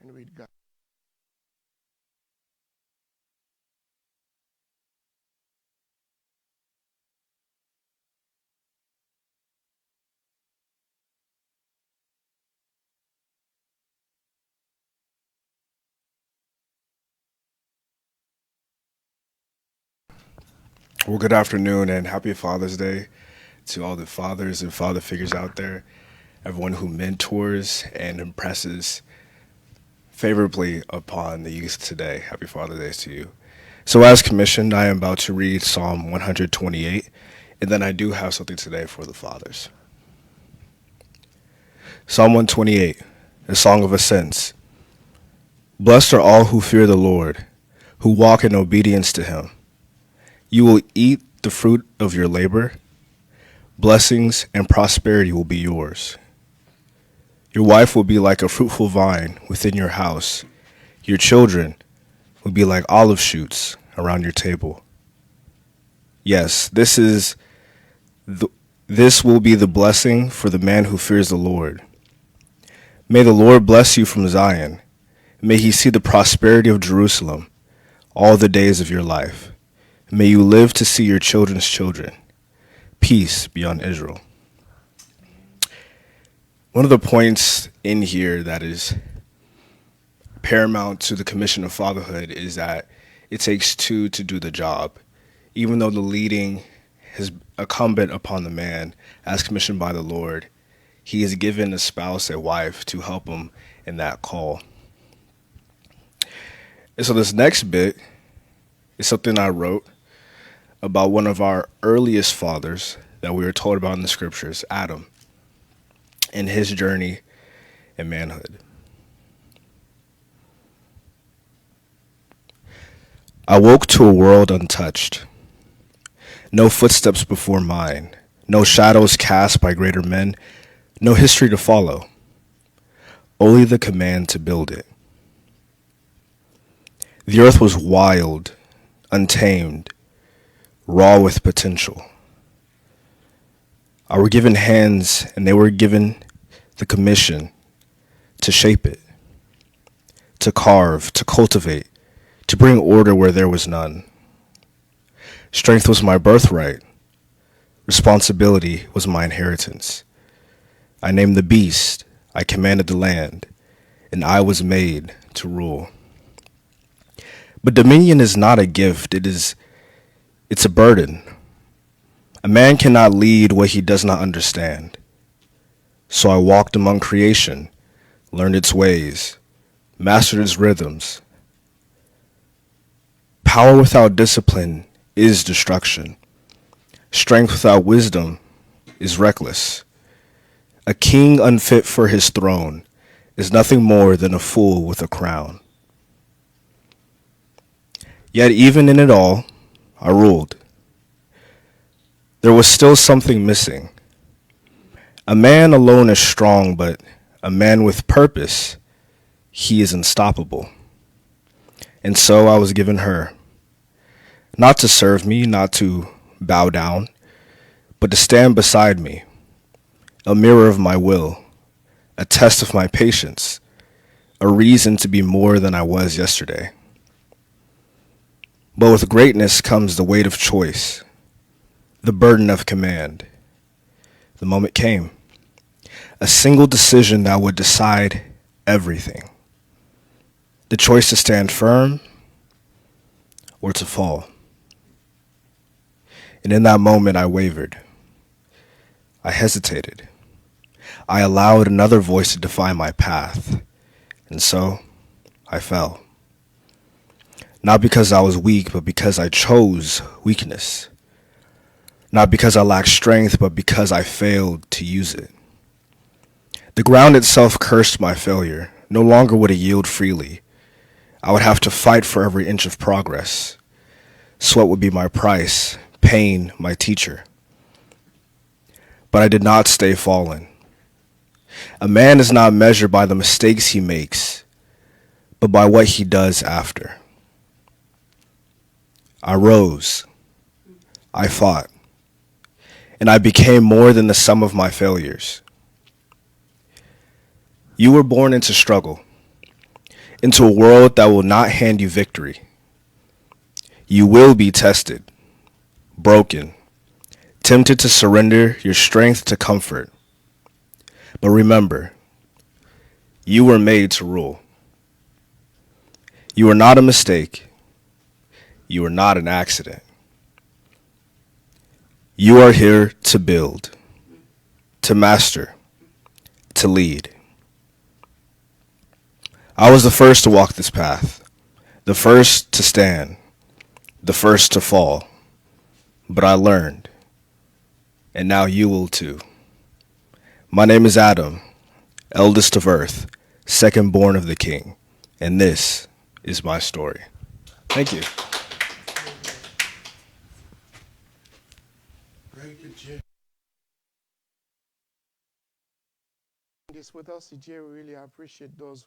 and read God. Well, good afternoon and happy Father's Day to all the fathers and father figures out there, everyone who mentors and impresses favorably upon the youth today. Happy Father's Day to you. So, as commissioned, I am about to read Psalm 128, and then I do have something today for the fathers. Psalm 128, a song of ascents. Blessed are all who fear the Lord, who walk in obedience to him. You will eat the fruit of your labor. Blessings and prosperity will be yours. Your wife will be like a fruitful vine within your house. Your children will be like olive shoots around your table. Yes, this will be the blessing for the man who fears the Lord. May the Lord bless you from Zion. May he see the prosperity of Jerusalem all the days of your life. May you live to see your children's children. Peace be on Israel. One of the points in here that is paramount to the commission of fatherhood is that it takes two to do the job. Even though the leading is incumbent upon the man, as commissioned by the Lord, he is given a spouse, a wife, to help him in that call. And so this next bit is something I wrote about one of our earliest fathers that we were told about in the scriptures, Adam, and his journey in manhood. I woke to a world untouched. No footsteps before mine, no shadows cast by greater men, no history to follow, only the command to build it. The earth was wild, untamed, raw with potential. I were given hands, and they were given the commission to shape it, to carve, to cultivate, to bring order where there was none. Strength was my birthright. Responsibility was my inheritance. I named the beast, I commanded the land, and I was made to rule. But dominion is not a gift, it's a burden. A man cannot lead what he does not understand. So I walked among creation, learned its ways, mastered its rhythms. Power without discipline is destruction. Strength without wisdom is reckless. A king unfit for his throne is nothing more than a fool with a crown. Yet even in it all, I ruled. There was still something missing. A man alone is strong, but a man with purpose, he is unstoppable. And so I was given her, not to serve me, not to bow down, but to stand beside me, a mirror of my will, a test of my patience, a reason to be more than I was yesterday. But with greatness comes the weight of choice, the burden of command. The moment came, a single decision that would decide everything. The choice to stand firm or to fall. And in that moment, I wavered. I hesitated. I allowed another voice to define my path. And so, I fell. Not because I was weak, but because I chose weakness. Not because I lacked strength, but because I failed to use it. The ground itself cursed my failure. No longer would it yield freely. I would have to fight for every inch of progress. Sweat would be my price, pain my teacher. But I did not stay fallen. A man is not measured by the mistakes he makes, but by what he does after. I rose. I fought. And I became more than the sum of my failures. You were born into struggle. into a world that will not hand you victory. You will be tested, broken, tempted to surrender your strength to comfort. But remember, you were made to rule. You are not a mistake. You are not an accident. You are here to build, to master, to lead. I was the first to walk this path, the first to stand, the first to fall. But I learned, and now you will too. My name is Adam, eldest of earth, second born of the king, and this is my story. Thank you. Very good, Jerry. This with us, Jerry. Really appreciate those